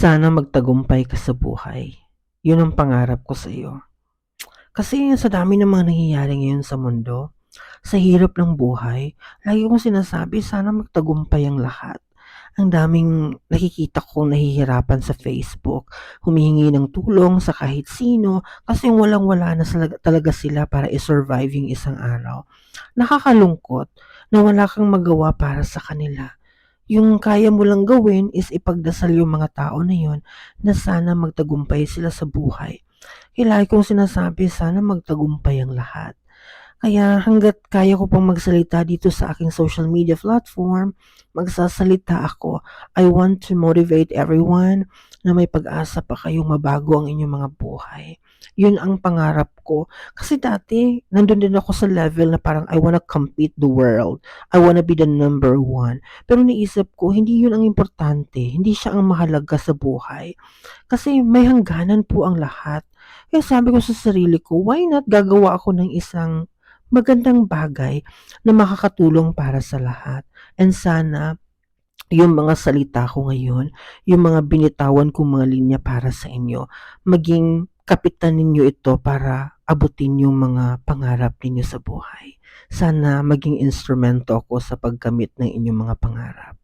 Sana magtagumpay ka sa buhay. Yun ang pangarap ko sa iyo. Kasi sa dami ng mga nangyayari ngayon sa mundo, sa hirap ng buhay, lagi kong sinasabi sana magtagumpay ang lahat. Ang daming nakikita kong nahihirapan sa Facebook, humihingi ng tulong sa kahit sino kasi walang-wala na talaga sila para i-survive yung isang araw. Nakakalungkot na wala kang magawa para sa kanila. Yung kaya mo lang gawin is ipagdasal yung mga tao na yun na sana magtagumpay sila sa buhay. Kaya lagi kong sinasabi, sana magtagumpay ang lahat. Kaya hangga't kaya ko pang magsalita dito sa aking social media platform, magsasalita ako. I want to motivate everyone na may pag-asa pa kayong mabago ang inyong mga buhay. Yun ang pangarap ko. Kasi dati, nandun din ako sa level na parang I wanna compete the world. I wanna be the number one. Pero naisip ko, hindi yun ang importante. Hindi siya ang mahalaga sa buhay. Kasi may hangganan po ang lahat. Kaya sabi ko sa sarili ko, why not gagawa ako ng isang magandang bagay na makakatulong para sa lahat. And sana yung mga salita ko ngayon, yung mga binitawan kong mga linya para sa inyo, maging kapitan ninyo ito para abutin yung mga pangarap ninyo sa buhay. Sana maging instrumento ako sa pagkamit ng inyong mga pangarap.